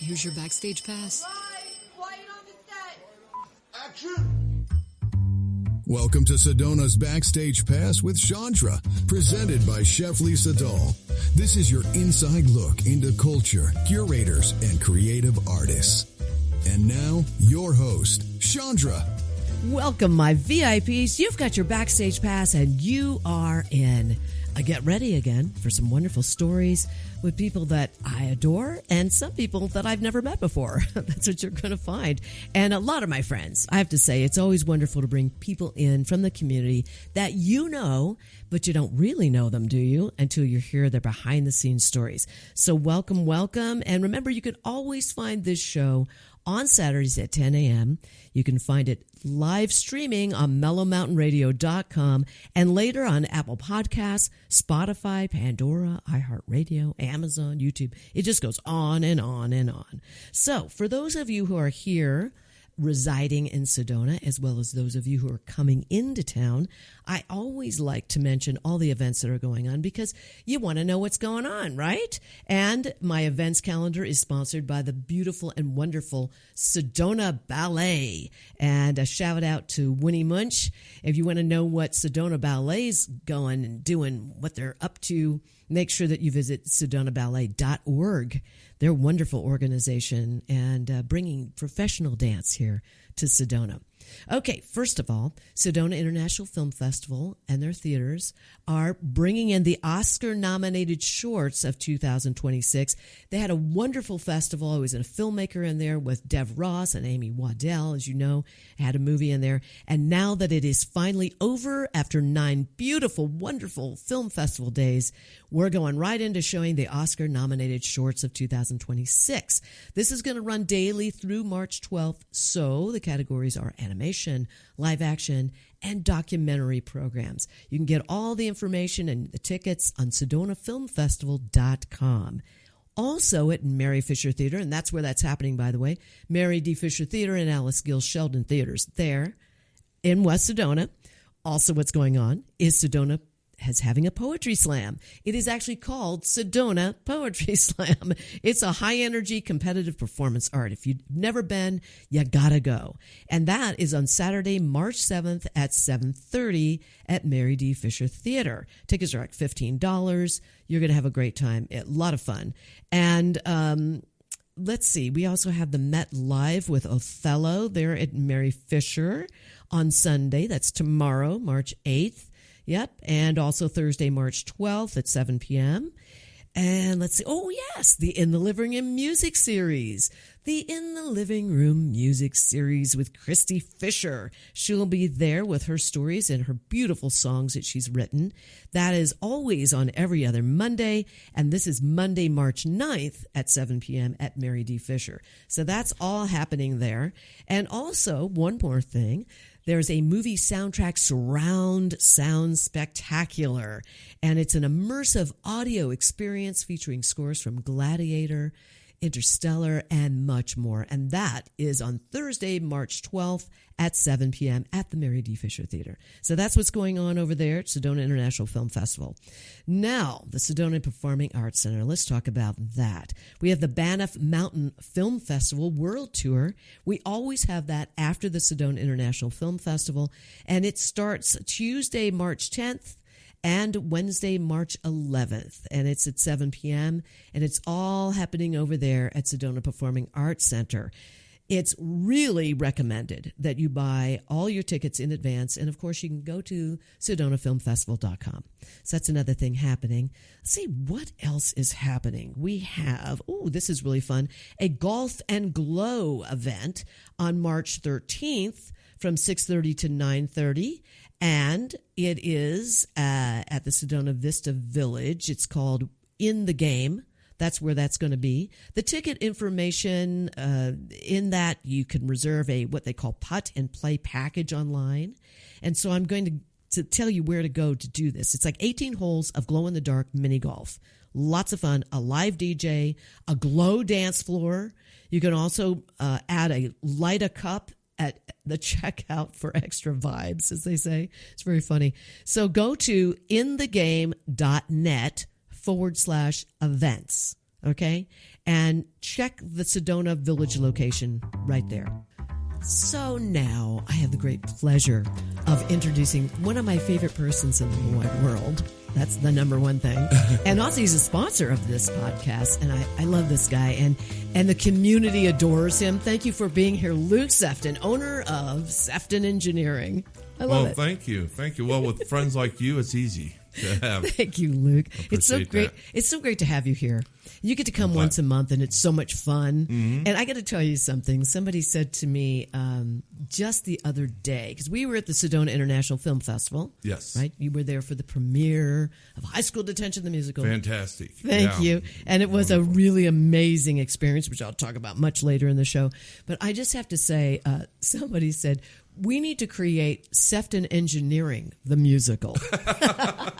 Here's your Backstage pass. Quiet on the set. Action! Welcome to Sedona's Backstage Pass with Shondra, presented by Chef Lisa Dahl. This is your inside look into culture, curators, and creative artists. And now, your host, Shondra. Welcome, my VIPs. You've got your Backstage Pass, and you are in. Get ready again for some wonderful stories with people that I adore and some people that I've never met before. That's what you're going to find. And a lot of my friends. I have to say, it's always wonderful to bring people in from the community that you know, but you don't really know them, do you? Until you hear their behind-the-scenes stories. So welcome, welcome. And remember, you can always find this show on Saturdays at 10 a.m. You can find it live streaming on mellowmountainradio.com and later on Apple Podcasts, Spotify, Pandora, iHeartRadio, Amazon, YouTube. It just goes on and on and on. So for those of you who are here residing in Sedona, as well as those of you who are coming into town, I always like to mention all the events that are going on because you want to know what's going on, right? And my events calendar is sponsored by the beautiful and wonderful Sedona Ballet. And a shout out to Winnie Munch. If you want to know what Sedona Ballet's going and doing, what they're up to, make sure that you visit sedonaballet.org. They're a wonderful organization and bringing professional dance here to Sedona. Okay, first of all, Sedona International Film Festival and their theaters are bringing in the Oscar-nominated shorts of 2026. They had a wonderful festival. I was a filmmaker in there with Dev Ross and Amy Waddell, as you know, had a movie in there. And now that it is finally over after 9 beautiful, wonderful film festival days, we're going right into showing the Oscar-nominated shorts of 2026. This is going to run daily through March 12th, so the categories are animation, live action, and documentary programs. You can get all the information and the tickets on SedonaFilmFestival.com. Also at Mary Fisher Theater, and that's where that's happening, by the way, Mary D. Fisher Theater and Alice Gill Sheldon Theaters there in West Sedona. Also what's going on is Sedona is having a poetry slam. It is actually called Sedona Poetry Slam. It's a high-energy competitive performance art. If you've never been, you gotta go. And that is on Saturday, March 7th at 7:30 at Mary D. Fisher Theater. Tickets are like $15. You're going to have a great time. A lot of fun. And let's see. We also have the Met Live with Othello there at Mary Fisher on Sunday. That's tomorrow, March 8th. Yep, and also Thursday, March 12th at 7 p.m. And let's see, oh yes, the In the Living Room Music Series. The In the Living Room Music Series with Christy Fisher. She'll be there with her stories and her beautiful songs that she's written. That is always on every other Monday, and this is Monday, March 9th at 7 p.m. at Mary D. Fisher. So that's all happening there. And also, one more thing, there's a movie soundtrack surround sound spectacular, and it's an immersive audio experience featuring scores from Gladiator, Interstellar, and much more. And that is on Thursday, March 12th at 7 p.m. at the Mary D. Fisher Theater. So that's what's going on over there at Sedona International Film Festival. Now, the Sedona Performing Arts Center. Let's talk about that. We have the Banff Mountain Film Festival World Tour. We always have that after the Sedona International Film Festival, and it starts Tuesday, March 10th, and Wednesday, March 11th. And it's at 7 p.m. And it's all happening over there at Sedona Performing Arts Center. It's really recommended that you buy all your tickets in advance. And, of course, you can go to SedonaFilmFestival.com. So that's another thing happening. Let's see, what else is happening? We have, this is really fun, a Golf and Glow event on March 13th from 6:30 to 9:30. And it is at the Sedona Vista Village. It's called In the Game. That's where that's going to be. The ticket information in that you can reserve a what they call putt and play package online. And so I'm going to tell you where to go to do this. It's like 18 holes of glow-in-the-dark mini golf. Lots of fun. A live DJ, a glow dance floor. You can also light a cup at the checkout for extra vibes, as they say. It's very funny. So go to inthegame.net/events. okay? And check the Sedona Village location right there. So now I have the great pleasure of introducing one of my favorite persons in the wide world. That's the number one thing. And also he's a sponsor of this podcast, and I love this guy, and the community adores him. Thank you for being here, Luke Sefton, owner of Sefton Engineering. I love it. Thank you. Thank you. Well, with friends like you, it's easy to have. Thank you, Luke. It's so great. That. It's so great to have you here. You get to come once a month, and it's so much fun. Mm-hmm. And I got to tell you something. Somebody said to me just the other day, because we were at the Sedona International Film Festival. Yes. Right? You were there for the premiere of High School Detention, the musical. Fantastic. Thank you. And it was wonderful. A really amazing experience, which I'll talk about much later in the show. But I just have to say, somebody said, we need to create Sefton Engineering, the musical. I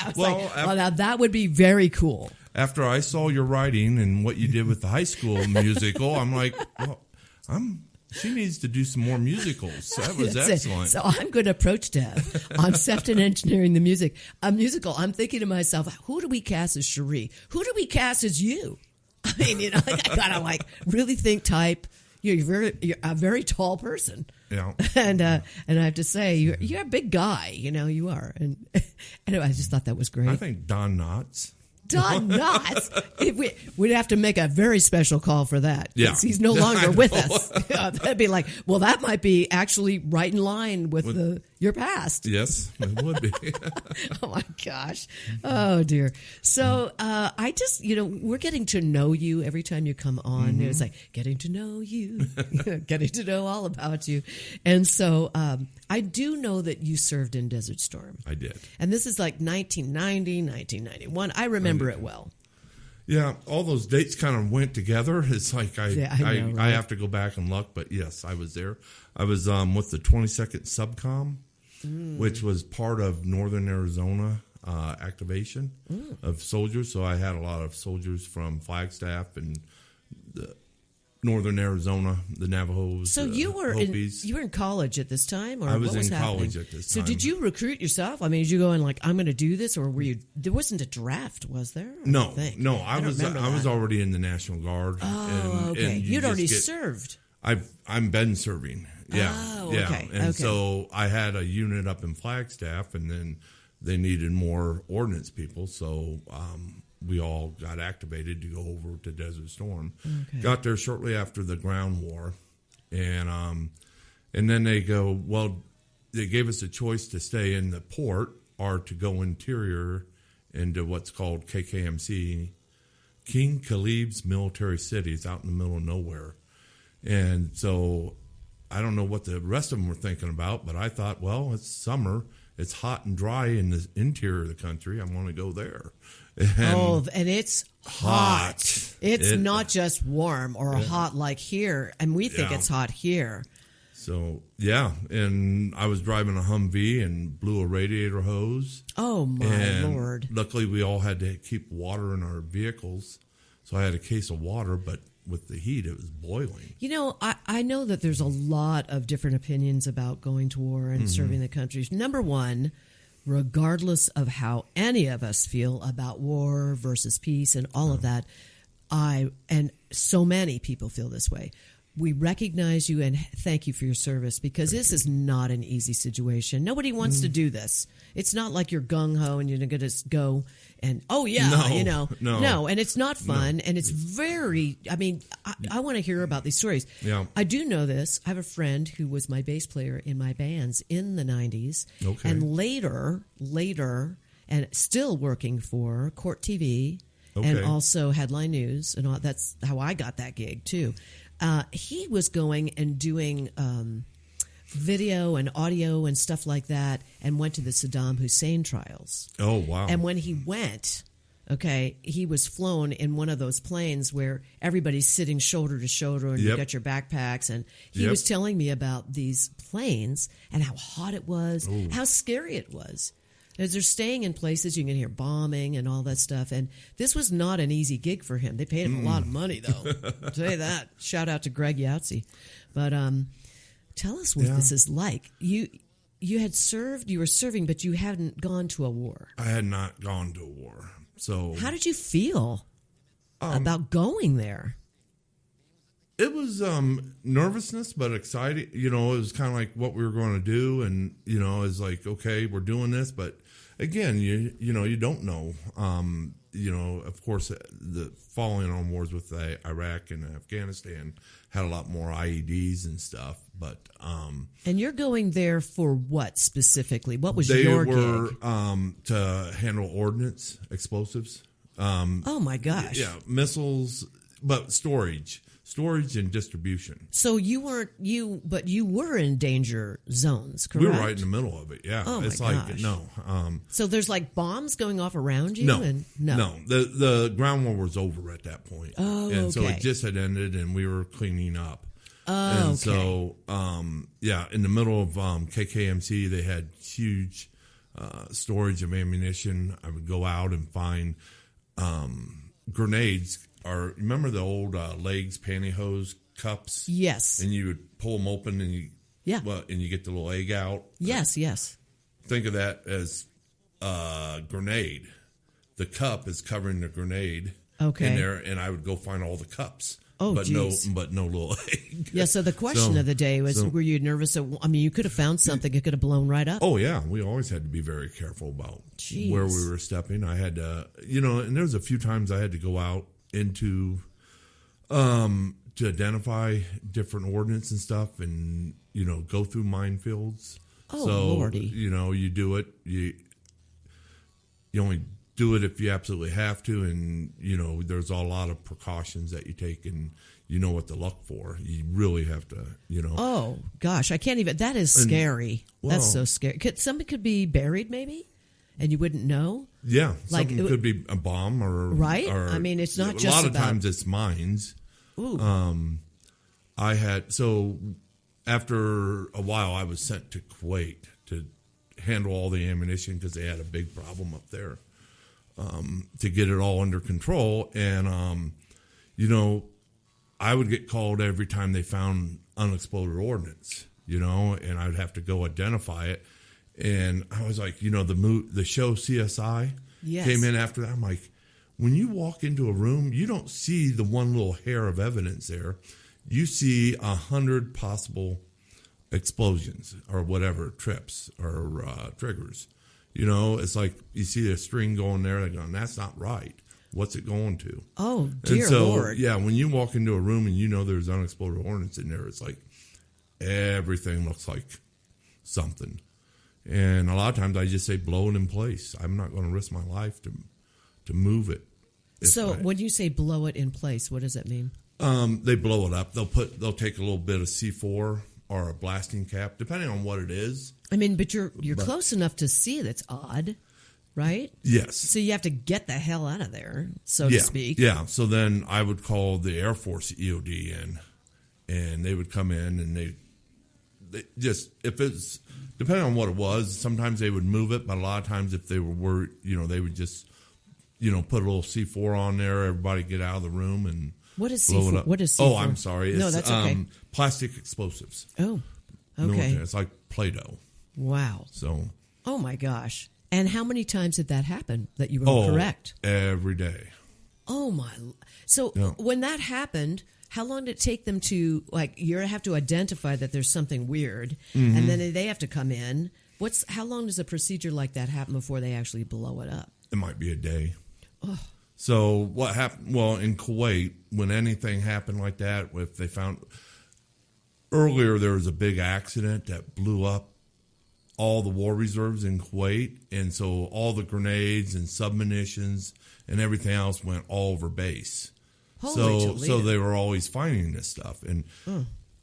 was well, now that would be very cool. After I saw your writing and what you did with the high school musical, I'm like, well, she needs to do some more musicals. That was excellent. So I'm going to approach Deb on Sefton Engineering, the musical. I'm thinking to myself, who do we cast as Cherie? Who do we cast as you? I mean, I gotta really think type. You're a very tall person. Yeah. And I have to say, you're a big guy. You are. And anyway, I just thought that was great. I think Don Knotts. Don Knotts. We'd have to make a very special call for that. Yeah. He's no longer with us. That'd be like, well, that might be actually right in line with your past. Yes, it would be. Oh, my gosh. Oh, dear. So I just, we're getting to know you every time you come on. Mm-hmm. It's like getting to know you, getting to know all about you. And so I do know that you served in Desert Storm. I did. And this is like 1990, 1991. I remember it well. Yeah, all those dates kind of went together. It's like I know, right? I have to go back and look, but yes, I was there. I was with the 22nd Subcom, which was part of Northern Arizona activation of soldiers. So I had a lot of soldiers from Flagstaff and the Northern Arizona, the Navajos. So you were in college at this time, or I was what was in happening? college at this time. So did you recruit yourself? I mean, did you go in like, I'm going to do this, or were you? There wasn't a draft, was there? No. I was already in the National Guard. Oh, okay. You'd already served. I'm been serving. Yeah. Oh, yeah. okay. And so I had a unit up in Flagstaff, and then they needed more ordnance people, so we all got activated to go over to Desert Storm. Okay. Got there shortly after the ground war, and then they go, well, they gave us a choice to stay in the port or to go interior into what's called KKMC, King Khalib's Military City. It's out in the middle of nowhere. And so I don't know what the rest of them were thinking about, but I thought, well, it's summer. It's hot and dry in the interior of the country. I want to go there. And it's hot. It's not just warm or hot like here. And we think it's hot here. So, yeah. And I was driving a Humvee and blew a radiator hose. Oh, my Lord. Luckily, we all had to keep water in our vehicles. So I had a case of water, but with the heat, it was boiling. I know that there's a lot of different opinions about going to war and serving the country. Number one, regardless of how any of us feel about war versus peace and all of that, and so many people feel this way. We recognize you and thank you for your service, because this is not an easy situation. Nobody wants to do this. It's not like you're gung-ho and you're going to just go and, no. And it's not fun. And it's very, I want to hear about these stories. Yeah. I do know this. I have a friend who was my bass player in my bands in the 90s. Okay. And later, and still working for Court TV and also Headline News. And all, that's how I got that gig, too. He was going and doing video and audio and stuff like that, and went to the Saddam Hussein trials. Oh, wow. And when he went, he was flown in one of those planes where everybody's sitting shoulder to shoulder and you got your backpacks. And he was telling me about these planes and how hot it was, how scary it was. As they're staying in places, you can hear bombing and all that stuff. And this was not an easy gig for him. They paid him a lot of money, though. I'll tell you that. Shout out to Greg Yahtzee. But tell us what this is like. You had served, you were serving, but you hadn't gone to a war. I had not gone to a war. So how did you feel? about going there? It was nervousness, but exciting. You know, it was kind of like what we were going to do, and you know, it's like, okay, we're doing this, but again, you know, you don't know. You know, of course, the following on wars with Iraq and Afghanistan had a lot more IEDs and stuff, but and you're going there for what specifically? What was they your were gig? To handle ordnance, explosives. Oh my gosh! Yeah, missiles, but storage and distribution. So you weren't but you were in danger zones, correct? We were right in the middle of it. Yeah, Oh, it's my like gosh. no. So there's like bombs going off around you? No, And no. The ground war was over at that point. Oh, and so okay. it just had ended, and we were cleaning up. Oh, and okay. so, yeah, in the middle of KKMC, they had huge storage of ammunition. I would go out and find grenades. Or remember the old legs pantyhose cups? Yes. And you would pull them open, and and you get the little egg out. Yes, yes. Think of that as a grenade. The cup is covering the grenade. Okay. In there, and I would go find all the cups. Oh, but geez. no little egg. Yeah, so the question of the day was, were you nervous? I mean, you could have found something. It could have blown right up. Oh, yeah. We always had to be very careful about where we were stepping. I had to, you know, and there was a few times I had to go out into to identify different ordnance and stuff, and you know, go through minefields. Oh, so, Lordy. You know, you do it. You only do it if you absolutely have to, and you know, there's a lot of precautions that you take, and you know what to look for. You really have to, you know. Oh gosh, I can't even. That is scary. That's so scary. Somebody could be buried, maybe, and you wouldn't know. Yeah, like something could be a bomb or right. Or, I mean, it's not just a lot of about, times it's mines. Ooh. I had after a while I was sent to Kuwait to handle all the ammunition because they had a big problem up there. To get it all under control, and you know, I would get called every time they found unexploded ordnance. You know, and I'd have to go identify it. And I was like, you know, the show CSI came in after that. I'm like, when you walk into a room, you don't see the one little hair of evidence there. You see 100 possible explosions or whatever, trips or triggers. You know, it's like you see a string going there. They're going, that's not right. What's it going to? Oh, dear and so, Lord. Yeah, when you walk into a room and you know there's unexploded ordnance in there, it's like everything looks like something. And a lot of times I just say blow it in place. I'm not going to risk my life to move it. So when you say blow it in place, what does that mean? They blow it up. They'll take a little bit of C4 or a blasting cap, depending on what it is. I mean, but you're close enough to see it. It's odd, right? Yes. So you have to get the hell out of there, so to speak. Yeah. So then I would call the Air Force EOD in, and they would come in, and they just, if it's depending on what it was, sometimes they would move it, but a lot of times if they were worried, you know, they would just, you know, put a little C4 on there. Everybody get out of the room and what is blow C4? it up. What is C4? Oh, I'm sorry. No, It's, that's okay. Plastic explosives. Oh, okay. Military. It's like Play-Doh. Wow. So. Oh my gosh! And how many times did that happen that you were correct? Every day. Oh my! So when that happened, how long did it take them to you have to identify that there's something weird, and then they have to come in? How long does a procedure like that happen before they actually blow it up? It might be a day. Oh. So what happened? Well, in Kuwait, when anything happened like that, if they found earlier there was a big accident that blew up all the war reserves in Kuwait, and so all the grenades and submunitions and everything else went all over base. So they were always finding this stuff, and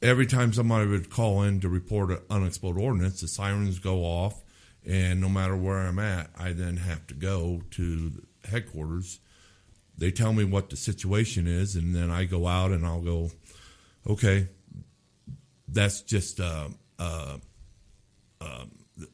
every time somebody would call in to report an unexploded ordnance, the sirens go off, and no matter where I'm at, I then have to go to the headquarters. They tell me what the situation is, and then I go out and I'll go, okay, that's just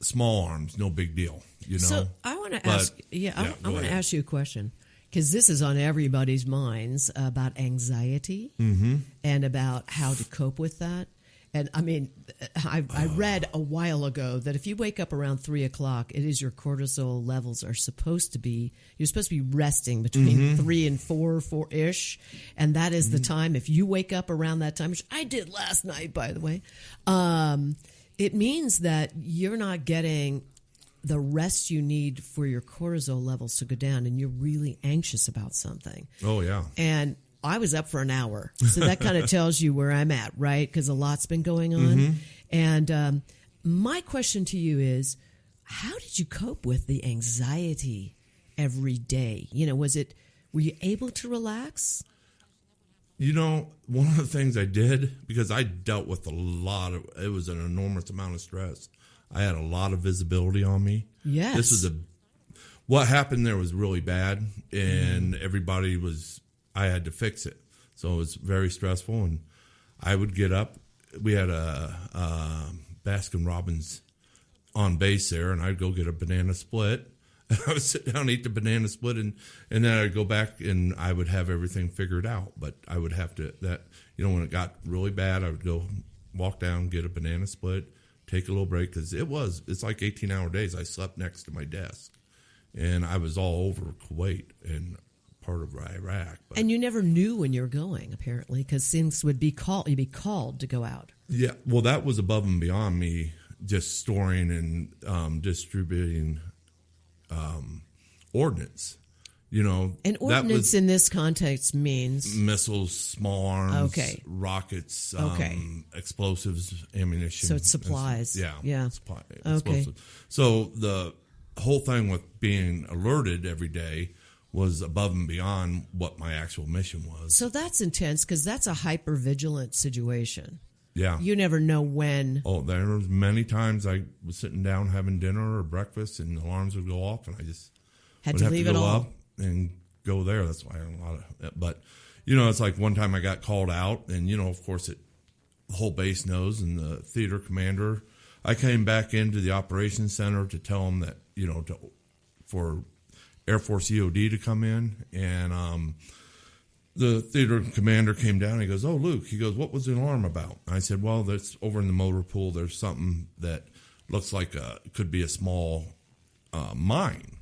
small arms, no big deal, you know. So I want to ask, I want to ask you a question, because this is on everybody's minds about anxiety and about how to cope with that. And I mean, I read a while ago that if you wake up around 3 o'clock, it is your cortisol levels are supposed to be, you're supposed to be resting between 3 and 4-ish. And that is the time. If you wake up around that time, which I did last night, by the way, it means that you're not getting the rest you need for your cortisol levels to go down, and you're really anxious about something. Oh, yeah. And I was up for an hour. So that kind of tells you where I'm at, right? Because a lot's been going on. And my question to you is, how did you cope with the anxiety every day? You know, were you able to relax? You know, one of the things I did, because I dealt with it was an enormous amount of stress. I had a lot of visibility on me. Yes. What happened there was really bad, and I had to fix it. So it was very stressful, and I would get up. We had a Baskin Robbins on base there, and I'd go get a banana split. And I would sit down and eat the banana split, and then I'd go back, and I would have everything figured out. But I would have to, when it got really bad, I would go walk down, get a banana split, take a little break, because it's like 18-hour days. I slept next to my desk, and I was all over Kuwait and part of Iraq. And you never knew when you were going, apparently, because things would be called. You'd be called to go out. Yeah, well, that was above and beyond me just storing and distributing ordnance. You know, and ordnance in this context means missiles, small arms, rockets, explosives, ammunition. So it's supplies. Explosives. So the whole thing with being alerted every day was above and beyond what my actual mission was. So that's intense, because that's a hyper-vigilant situation. Yeah. You never know when. Oh, there was many times I was sitting down having dinner or breakfast, and alarms would go off, and I just had to leave it all up and go there. That's why I had a lot of it. But, it's like one time I got called out, and, of course, the whole base knows, and the theater commander. I came back into the operations center to tell them that, for Air Force EOD to come in, and the theater commander came down, and he goes, "Oh, Luke," he goes, "what was the alarm about?" And I said, "Well, that's over in the motor pool. There's something that looks like could be a small mine,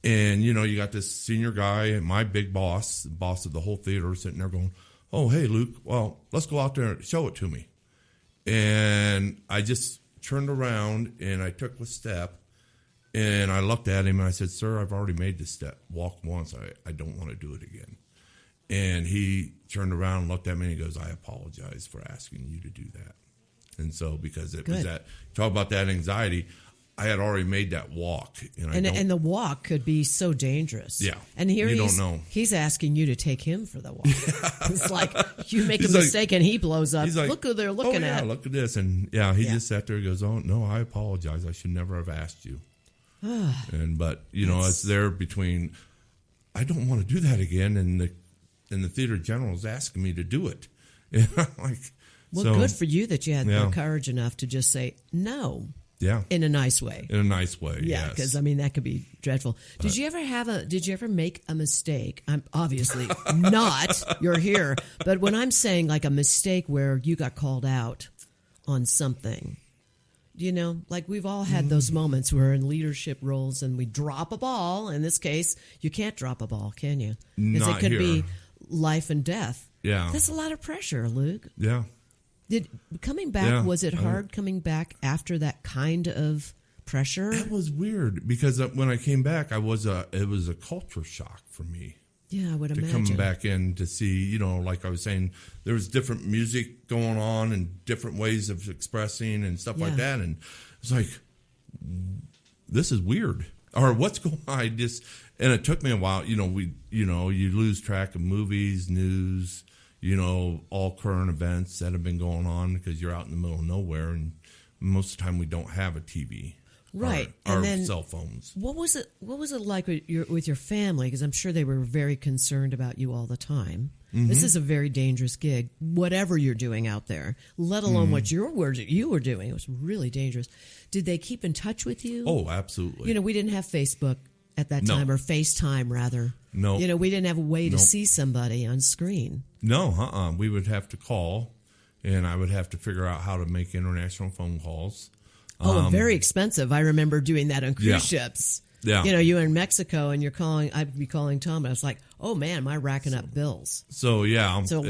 And, you got this senior guy, and my big boss, the boss of the whole theater, sitting there going, "Oh, hey, Luke, well, let's go out there and show it to me." And I just turned around, and I took a step, and I looked at him, and I said, "Sir, I've already made this step. Walk once. I don't want to do it again." And he turned around and looked at me, and he goes, "I apologize for asking you to do that." And so, because it was that, talk about that anxiety, I had already made that walk. And the walk could be so dangerous. Yeah. And here don't know. He's asking you to take him for the walk. It's like you make a mistake and he blows up. He's like, look who they're looking at. Look at this. And he just sat there and goes, "Oh, no, I apologize. I should never have asked you." But it's there between, I don't want to do that again, and the theater general is asking me to do it. Good for you that you had the courage enough to just say no. Yeah. In a nice way. In a nice way. Yeah, because that could be dreadful. Did you ever make a mistake? I'm obviously not. You're here, but when I'm saying like a mistake where you got called out on something. Like we've all had those moments where in leadership roles and we drop a ball. In this case, you can't drop a ball, can you? Because it could be life and death. Yeah. That's a lot of pressure, Luke. Yeah. Was it hard coming back after that kind of pressure? It was weird because when I came back, it was a culture shock for me. Yeah, I would imagine. To come back in to see, like I was saying, there was different music going on and different ways of expressing and stuff like that. And it's like, this is weird. Or what's going on? And it took me a while. You lose track of movies, news, all current events that have been going on because you're out in the middle of nowhere. And most of the time we don't have a TV. Right. Or cell phones. What was it like with your family? Because I'm sure they were very concerned about you all the time. Mm-hmm. This is a very dangerous gig, whatever you're doing out there, let alone what you were doing. It was really dangerous. Did they keep in touch with you? Oh, absolutely. We didn't have Facebook at that time, or FaceTime, rather. No. We didn't have a way to see somebody on screen. No, we would have to call. and I would have to figure out how to make international phone calls. Oh, very expensive. I remember doing that on cruise ships. Yeah. You know, you're in Mexico and I'd be calling Tom, and I was like, oh man, am I racking up bills? So, yeah. So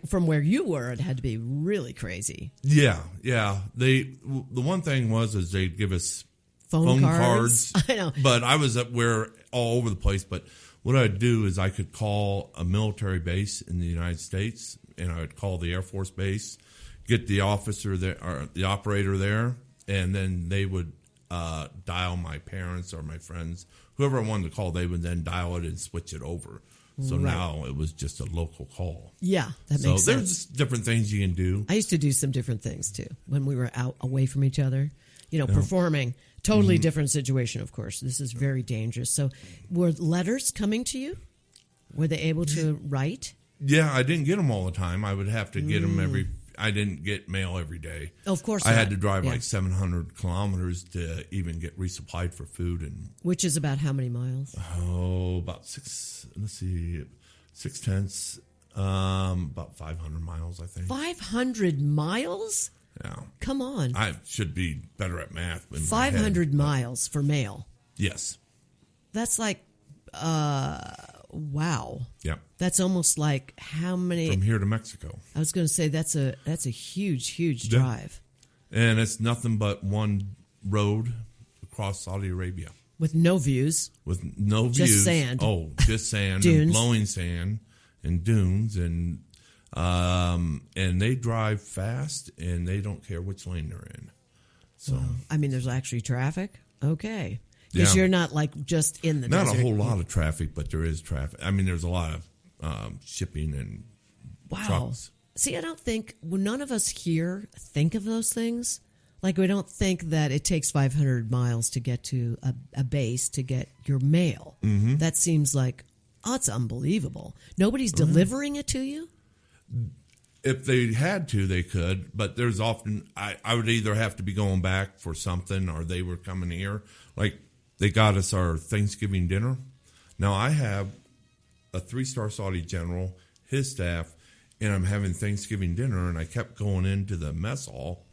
from where you were, it had to be really crazy. Yeah. The one thing is they'd give us Phone cards. I know. But I was all over the place. But what I'd do is I could call a military base in the United States, and I would call the Air Force base, get the officer there or the operator there, and then they would dial my parents or my friends, whoever I wanted to call. They would then dial it and switch it over. So now it was just a local call. Yeah, that makes sense. So there's different things you can do. I used to do some different things too when we were out away from each other. You know, performing. Totally different situation, of course. This is very dangerous. So were letters coming to you? Were they able to write? Yeah, I didn't get them all the time. I would have to get them I didn't get mail every day. Oh, of course I had to drive like 700 kilometers to even get resupplied for food. Which is about how many miles? Oh, about 6/10, about 500 miles, I think. 500 miles? Yeah. Come on. I should be better at math. 500 miles for mail. Yes. That's like, wow. Yeah. That's almost like how many? From here to Mexico. I was going to say that's a huge drive. And it's nothing but one road across Saudi Arabia. With no views. With no views. Just sand. Oh, just sand. Dunes. And blowing sand and dunes and they drive fast, and they don't care which lane they're in. So, wow. I mean, there's actually traffic. Okay, because you're not like just in the desert. Not a whole lot of traffic, but there is traffic. I mean, there's a lot of shipping and trucks. See, I don't think none of us here think of those things. Like, we don't think that it takes 500 miles to get to a base to get your mail. Mm-hmm. That seems like, it's unbelievable. Nobody's delivering it to you? If they had to, they could, but there's often, I would either have to be going back for something or they were coming here. Like, they got us our Thanksgiving dinner. Now, I have a 3-star Saudi general, his staff, and I'm having Thanksgiving dinner, and I kept going into the mess hall,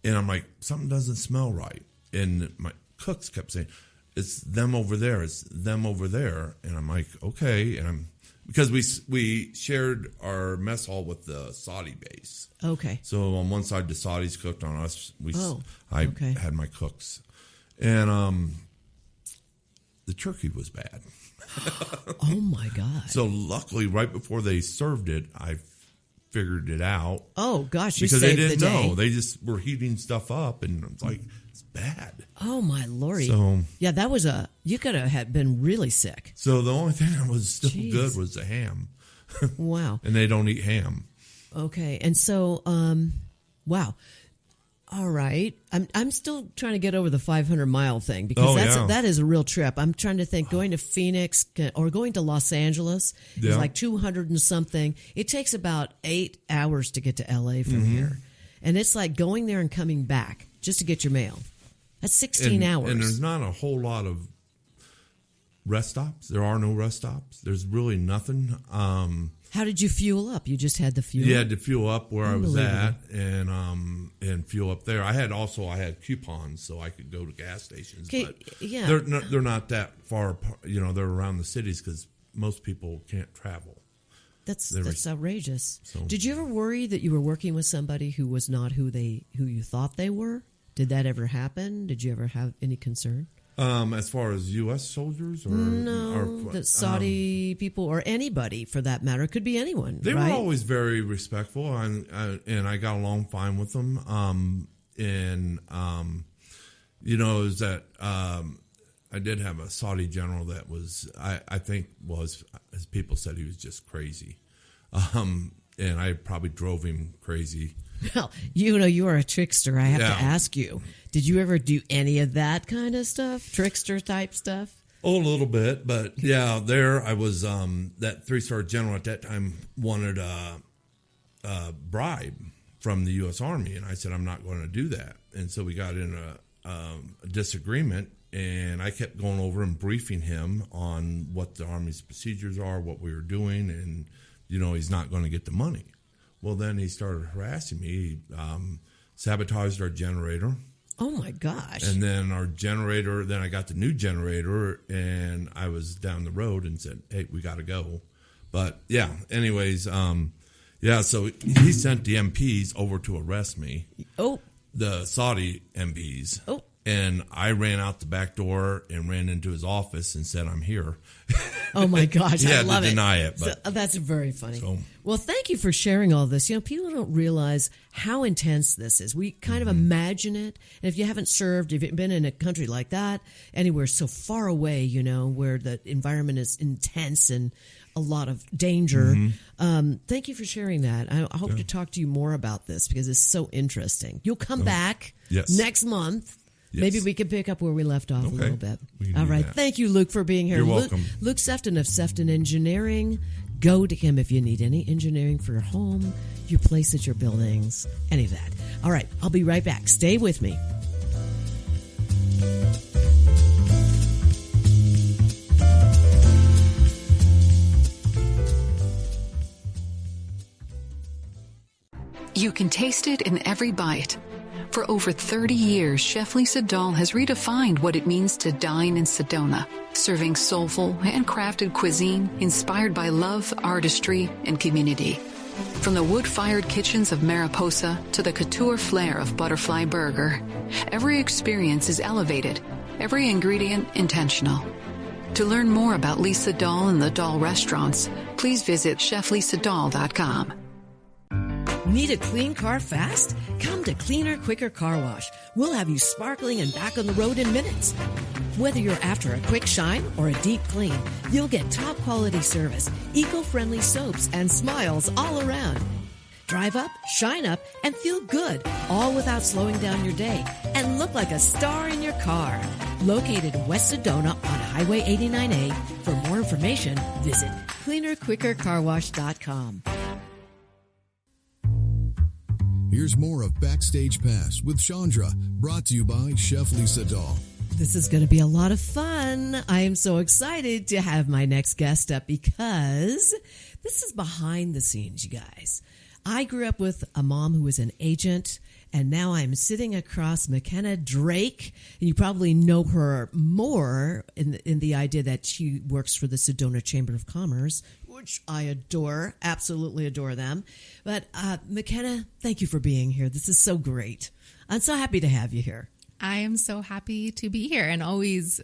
and I'm like, something doesn't smell right. And my cooks kept saying, it's them over there, it's them over there. And I'm like, okay, because we shared our mess hall with the Saudi base. Okay. So on one side, the Saudis cooked, on us, I had my cooks. And the turkey was bad. Oh, my God. So luckily, right before they served it, I figured it out. Oh, gosh, you because saved they didn't the day. know. They just were heating stuff up, and it's like, it's bad. Oh, my Lordy. So, yeah, that was you could have been really sick. So the only thing that was still good was the ham. Wow. And they don't eat ham. Okay. And so, wow. All right. I'm still trying to get over the 500-mile thing because that is a real trip. I'm trying to think going to Phoenix or going to Los Angeles is like 200 and something. It takes about 8 hours to get to L.A. from here. And it's like going there and coming back just to get your mail. That's 16 hours. And there's not a whole lot of rest stops. There are no rest stops. There's really nothing. How did you fuel up? You just had the fuel? Yeah, to fuel up where I was at and fuel up there. I had coupons so I could go to gas stations. Okay, but they're not that far apart. You know, they're around the cities because most people can't travel. That's outrageous. So, did you ever worry that you were working with somebody who was not who you thought they were? Did that ever happen? Did you ever have any concern? As far as U.S. soldiers or the Saudi people or anybody for that matter, it could be anyone. They were always very respectful, and I got along fine with them. Is that I did have a Saudi general that was I think was, as people said, he was just crazy, and I probably drove him crazy. Well, you are a trickster. I have to ask you, did you ever do any of that kind of stuff? Trickster type stuff? Oh, a little bit. But yeah, there I was, that 3-star general at that time wanted a bribe from the U.S. Army. And I said, I'm not going to do that. And so we got in a disagreement, and I kept going over and briefing him on what the Army's procedures are, what we were doing. And, he's not going to get the money. Well, then he started harassing me. He sabotaged our generator. Oh, my gosh. And then our generator, then I got the new generator, and I was down the road and said, hey, we got to go. But, yeah, anyways, so he sent the MPs over to arrest me. Oh. The Saudi MPs. Oh. And I ran out the back door and ran into his office and said, I'm here. Oh, my gosh. He I had love to it. deny it. But, so, that's very funny. So, well, thank you for sharing all this. People don't realize how intense this is. We kind of imagine it. And if you haven't served, if you've been in a country like that, anywhere so far away, where the environment is intense and a lot of danger. Thank you for sharing that. I hope to talk to you more about this because it's so interesting. You'll come back next month. Yes. Maybe we can pick up where we left off a little bit. All right. Thank you, Luke, for being here. You're welcome. Luke Sefton of Sefton Engineering. Go to him if you need any engineering for your home, your places, your buildings, any of that. All right. I'll be right back. Stay with me. You can taste it in every bite. For over 30 years, Chef Lisa Dahl has redefined what it means to dine in Sedona, serving soulful, handcrafted cuisine inspired by love, artistry, and community. From the wood-fired kitchens of Mariposa to the couture flair of Butterfly Burger, every experience is elevated, every ingredient intentional. To learn more about Lisa Dahl and the Dahl restaurants, please visit cheflisadahl.com. Need a clean car fast? Come to Cleaner, Quicker Car Wash. We'll have you sparkling and back on the road in minutes. Whether you're after a quick shine or a deep clean, you'll get top quality service, eco-friendly soaps, and smiles all around. Drive up, shine up, and feel good, all without slowing down your day, and look like a star in your car. Located in West Sedona on Highway 89A. For more information, visit cleanerquickercarwash.com. Here's more of Backstage Pass with Shondra, brought to you by Chef Lisa Dahl. This is going to be a lot of fun. I am so excited to have my next guest up because this is behind the scenes, you guys. I grew up with a mom who was an agent, and now I'm sitting across Makenna Drake, and you probably know her more in the idea that she works for the Sedona Chamber of Commerce, which I adore, absolutely adore them. But Makenna, thank you for being here. This is so great. I'm so happy to have you here. I am so happy to be here and always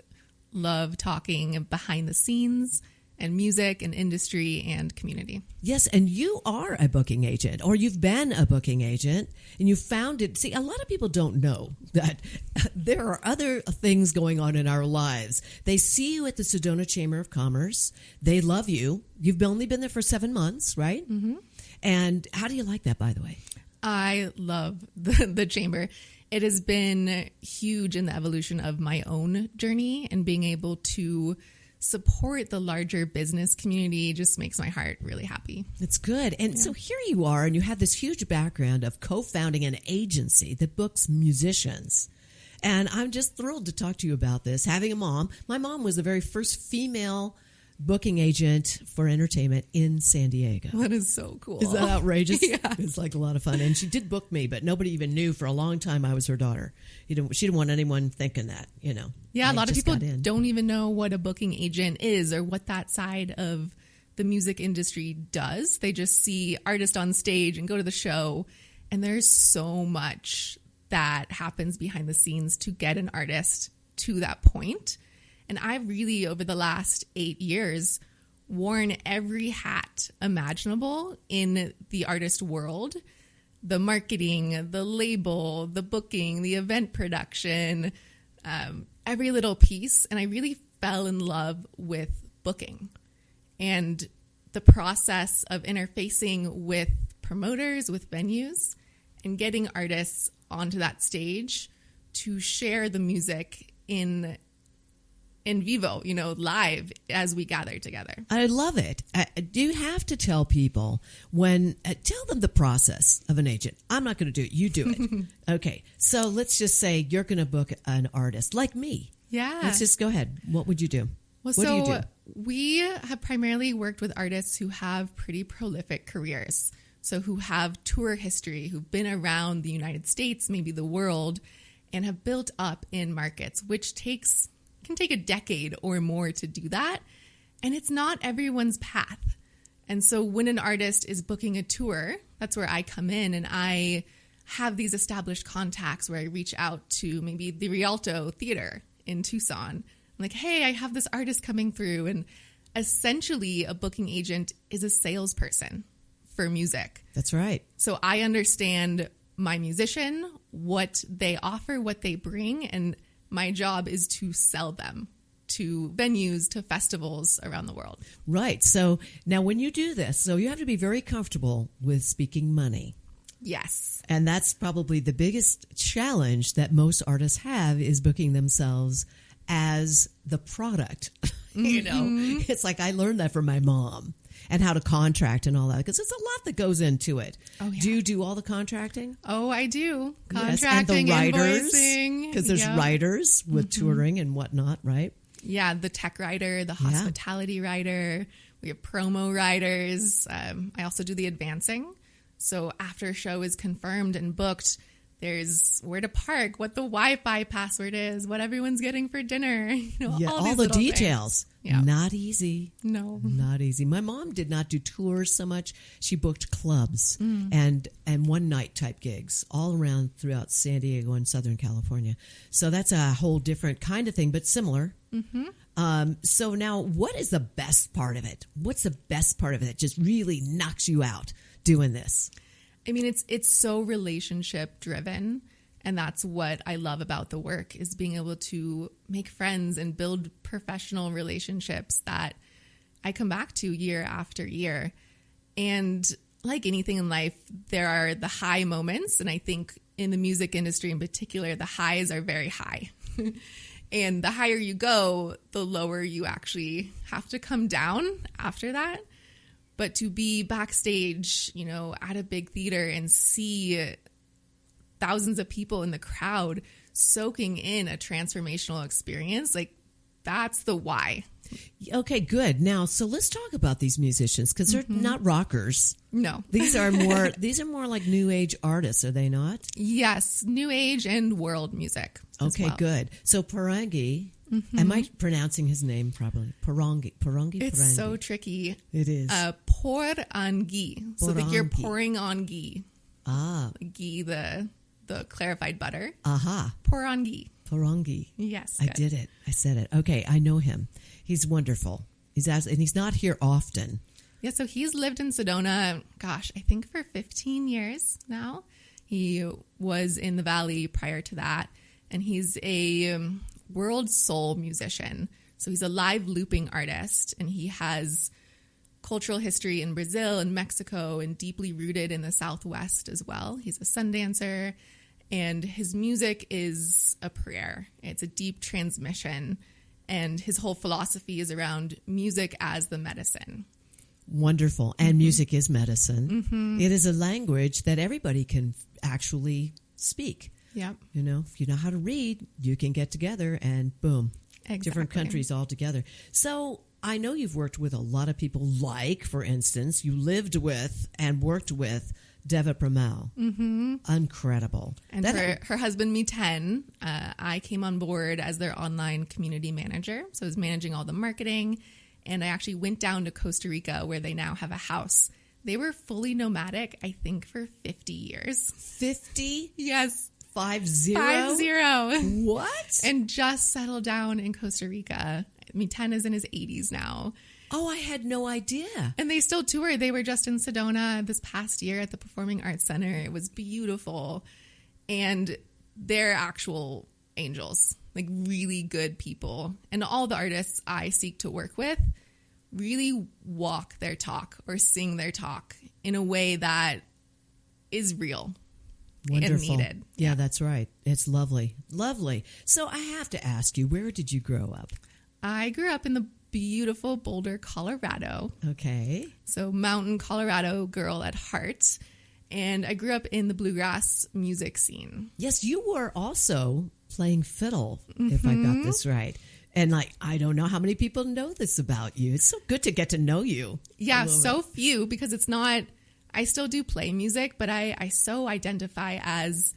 love talking behind the scenes and music and industry and community. Yes, and you are a booking agent, or you've been a booking agent, and you found it. See, a lot of people don't know that there are other things going on in our lives. They see you at the Sedona Chamber of Commerce. They love you. You've only been there for 7 months, right? Mm-hmm. And how do you like that, by the way? I love the chamber. It has been huge in the evolution of my own journey, and being able to support the larger business community just makes my heart really happy. It's good. And so here you are, and you have this huge background of co-founding an agency that books musicians. And I'm just thrilled to talk to you about this. Having a mom, my mom was the very first female booking agent for entertainment in San Diego. That is so cool. Is that outrageous? Yeah. It's like a lot of fun. And she did book me, but nobody even knew for a long time I was her daughter. She didn't want anyone thinking that, Yeah, a lot of people don't even know what a booking agent is or what that side of the music industry does. They just see artists on stage and go to the show. And there's so much that happens behind the scenes to get an artist to that point. And I've really, over the last 8 years, worn every hat imaginable in the artist world. The marketing, the label, the booking, the event production, every little piece. And I really fell in love with booking and the process of interfacing with promoters, with venues, and getting artists onto that stage to share the music in vivo, live as we gather together. I love it. Do you have to tell people tell them the process of an agent? I'm not going to do it. You do it. Okay. So let's just say you're going to book an artist like me. Yeah. Let's just go ahead. What would you do? Well, what do you do? We have primarily worked with artists who have pretty prolific careers. So who have tour history, who've been around the United States, maybe the world, and have built up in markets, which can take a decade or more to do that. And it's not everyone's path. And so when an artist is booking a tour, that's where I come in, and I have these established contacts where I reach out to maybe the Rialto Theater in Tucson. I'm like, hey, I have this artist coming through. And essentially a booking agent is a salesperson for music. That's right. So I understand my musician, what they offer, what they bring, and my job is to sell them to venues, to festivals around the world. Right. So now when you do this, so you have to be very comfortable with speaking money. Yes. And that's probably the biggest challenge that most artists have, is booking themselves as the product. You know, it's like I learned that from my mom, and how to contract and all that, because it's a lot that goes into it. Oh, yeah. Do you do all the contracting? Oh, I do. Contracting, yes. And the writers, invoicing. Because there's writers with touring and whatnot, right? Yeah, the tech writer, the hospitality writer. We have promo writers. I also do the advancing. So after a show is confirmed and booked, there's where to park, what the Wi-Fi password is, what everyone's getting for dinner. You know, all the details. Yeah. Not easy. No. Not easy. My mom did not do tours so much. She booked clubs and one night type gigs all around throughout San Diego and Southern California. So that's a whole different kind of thing, but similar. So now, what is the best part of it? What's the best part of it that just really knocks you out doing this? I mean, it's so relationship driven, and that's what I love about the work, is being able to make friends and build professional relationships that I come back to year after year. And like anything in life, there are the high moments, and I think in the music industry in particular, the highs are very high. And the higher you go, the lower you actually have to come down after that. But to be backstage, you know, at a big theater and see thousands of people in the crowd soaking in a transformational experience, like, that's the why. Okay, good. Now, so let's talk about these musicians, because they're not rockers. No. These are more like new age artists, are they not? Yes, new age and world music. Okay, good. So Parangi, am I pronouncing his name properly? Parangi. It's so tricky. It is. Porangi. So like you're pouring on ghee. Ghee, the clarified butter. Porangi. Parangi. Yes. I did it. I said it. Okay, I know him. He's wonderful. And he's not here often. Yeah, so he's lived in Sedona, I think for 15 years now. He was in the Valley prior to that, and he's a world soul musician. So he's a live looping artist, and he has cultural history in Brazil and Mexico, and deeply rooted in the Southwest as well. He's a sun dancer, and his music is a prayer. It's a deep transmission, and his whole philosophy is around music as the medicine. Wonderful. And music is medicine. It is a language that everybody can actually speak. Yep. You know, if you know how to read, you can get together and boom, different countries all together. So I know you've worked with a lot of people, like, for instance, you lived with and worked with Deva Premal. Incredible. And her husband, Miten, I came on board as their online community manager. So I was managing all the marketing. And I actually went down to Costa Rica, where they now have a house. They were fully nomadic, I think, for 50 years. 50? Yes. 50? 50. What? And just settled down in Costa Rica. Miten is in his 80s now. Oh, I had no idea. And they still tour. They were just in Sedona this past year at the Performing Arts Center. It was beautiful. And they're actual angels, like really good people. And all the artists I seek to work with really walk their talk or sing their talk in a way that is real. Wonderful. And needed. Yeah, that's right. It's lovely. Lovely. So I have to ask you, where did you grow up? I grew up in the beautiful Boulder, Colorado. Okay. So mountain Colorado girl at heart. And I grew up in the bluegrass music scene. Yes, you were also playing fiddle, if I got this right. And I don't know how many people know this about you. It's so good to get to know you. Yeah, so few, because it's not I still do play music, but I so identify as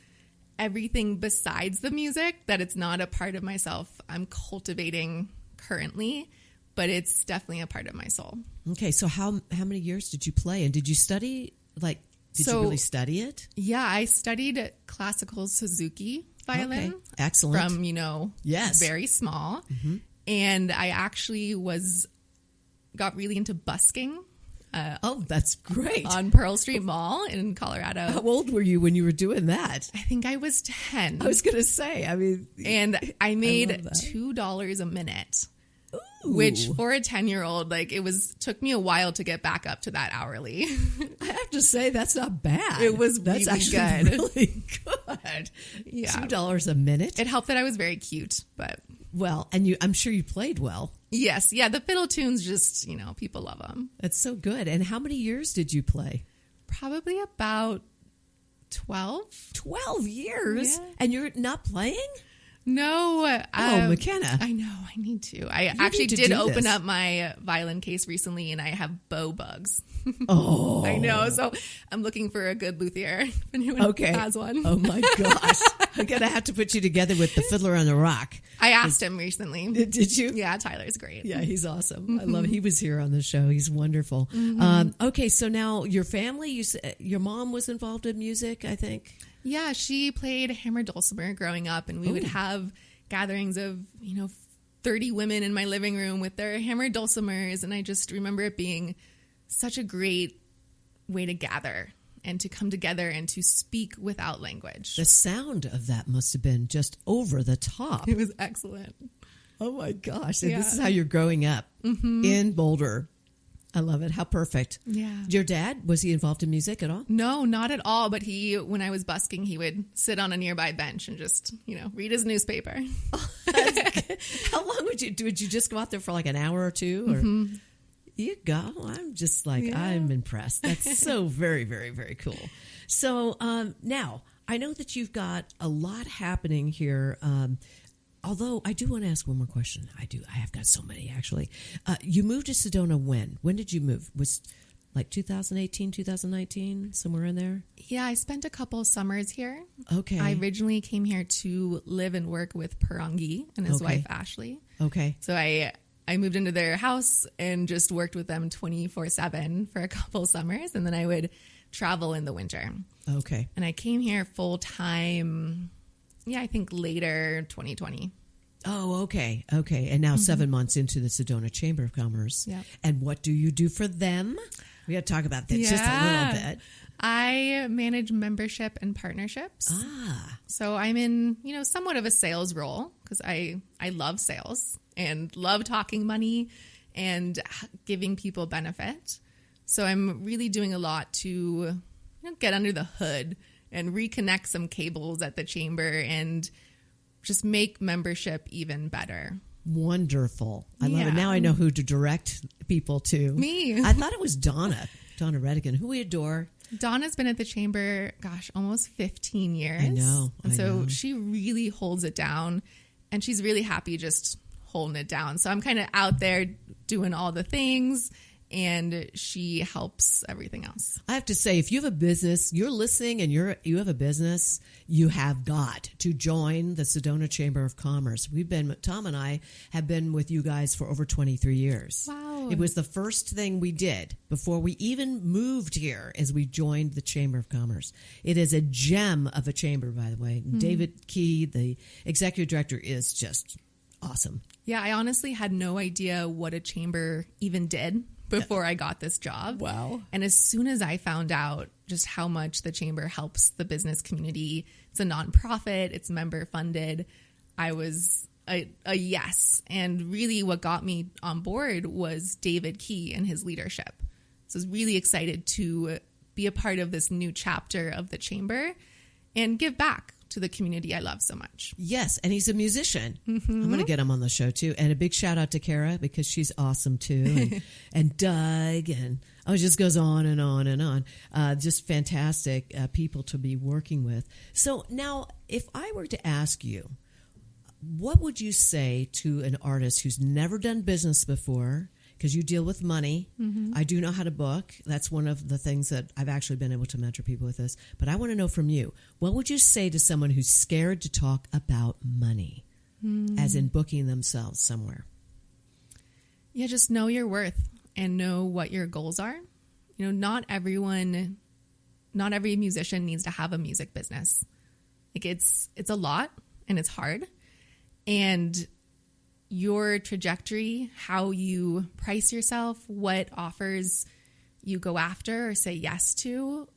everything besides the music that it's not a part of myself I'm cultivating currently, but it's definitely a part of my soul. Okay, so how many years did you play, and did you study, like, did you really study it? Yeah, I studied classical Suzuki violin. Okay. Excellent. From, very small. Mm-hmm. And I actually got really into busking. That's great. On Pearl Street Mall in Colorado. How old were you when you were doing that? I think I was 10. I was going to say, and I made $2 a minute. Ooh. Which for a 10-year-old, took me a while to get back up to that hourly. I have to say, that's not bad. That's actually good. Really good. Yeah. $2 a minute. It helped that I was very cute, but. Well, and I'm sure you played well. Yes. Yeah. The fiddle tunes just, people love them. That's so good. And how many years did you play? Probably about 12. 12 years? Yeah. And you're not playing? No. Makenna. I know. I need to. I actually did open up my violin case recently, and I have bow bugs. Oh. I know. So I'm looking for a good luthier if anyone has one. Oh, my gosh. I'm going to have to put you together with the Fiddler on the Rock. I asked him recently. Did you? Yeah, Tyler's great. Yeah, he's awesome. Mm-hmm. I love it. He was here on the show. He's wonderful. Mm-hmm. Okay, so now your family, your mom was involved in music, I think? Yeah, she played hammered dulcimer growing up, and we would have gatherings of, 30 women in my living room with their hammered dulcimers, and I just remember it being such a great way to gather and to come together and to speak without language. The sound of that must have been just over the top. It was excellent. Oh my gosh. And this is how you're growing up in Boulder. I love it. How perfect. Yeah. Your dad, was he involved in music at all? No, not at all. But when I was busking, he would sit on a nearby bench and just, read his newspaper. How long would you just go out there for like an hour or two? Or you go. I'm just I'm impressed. That's so very, very, very cool. So now I know that you've got a lot happening here. Although I do want to ask one more question. I have got so many, actually. You moved to Sedona when? When did you move? Was like 2018, 2019, somewhere in there? Yeah, I spent a couple summers here. Okay. I originally came here to live and work with Parangi and his wife, Ashley. Okay. So I moved into their house and just worked with them 24/7 for a couple summers, and then I would travel in the winter. Okay. And I came here full time, I think later 2020. Oh, okay. Okay. And now 7 months into the Sedona Chamber of Commerce. Yeah. And what do you do for them? We got to talk about that just a little bit. I manage membership and partnerships. So I'm in, somewhat of a sales role because I love sales and love talking money and giving people benefit. So I'm really doing a lot to get under the hood and reconnect some cables at the chamber and just make membership even better. Wonderful. I love it. Now I know who to direct people to. Me. I thought it was Donna Redigan, who we adore. Donna's been at the chamber, almost 15 years. I know. And so she really holds it down, and she's really happy just holding it down. So I'm kind of out there doing all the things, and she helps everything else. I have to say, if you have a business, you're listening and you have a business, you have got to join the Sedona Chamber of Commerce. Tom and I have been with you guys for over 23 years. Wow. It was the first thing we did before we even moved here as we joined the Chamber of Commerce. It is a gem of a chamber, by the way. Mm-hmm. David Key, the executive director, is just awesome. Yeah, I honestly had no idea what a chamber even did before I got this job. Wow. And as soon as I found out just how much the chamber helps the business community, it's a nonprofit, it's member funded, I was a yes. And really what got me on board was David Key and his leadership. So I was really excited to be a part of this new chapter of the chamber and give back to the community I love so much. Yes, and he's a musician. Mm-hmm. I'm going to get him on the show too. And a big shout out to Kara because she's awesome too. And Doug, and it just goes on and on and on. Just fantastic people to be working with. So now, if I were to ask you, what would you say to an artist who's never done business before, because you deal with money. I do know how to book. That's one of the things that I've actually been able to mentor people with this. But I want to know from you, what would you say to someone who's scared to talk about money, as in booking themselves somewhere? Yeah, just know your worth and know what your goals are. Not every musician needs to have a music business. Like it's a lot and it's hard. And your trajectory, how you price yourself, what offers you go after or say yes to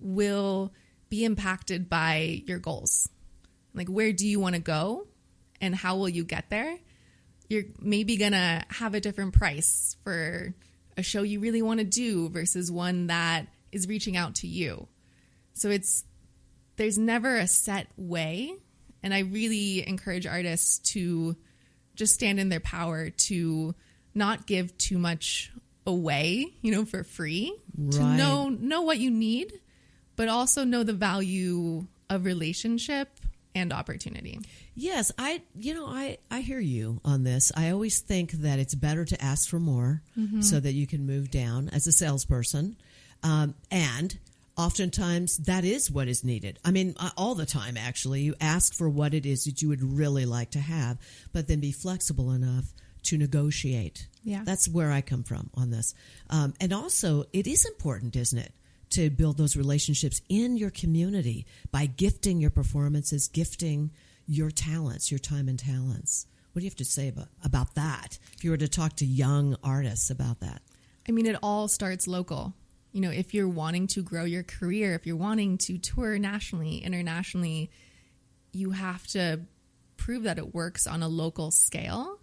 will be impacted by your goals. Like, where do you want to go and how will you get there? You're maybe going to have a different price for a show you really want to do versus one that is reaching out to you. So there's never a set way. And I really encourage artists to just stand in their power, to not give too much away, for free, to know what you need, but also know the value of relationship and opportunity. Yes, I hear you on this. I always think that it's better to ask for more so that you can move down as a salesperson. And oftentimes that is what is needed. I mean, all the time, actually. You ask for what it is that you would really like to have, but then be flexible enough to negotiate. Yeah. That's where I come from on this. And also, it is important, isn't it, to build those relationships in your community by gifting your performances, gifting your talents, your time and talents. What do you have to say about that? If you were to talk to young artists about that. I mean, it all starts local. If you're wanting to grow your career, if you're wanting to tour nationally, internationally, you have to prove that it works on a local scale.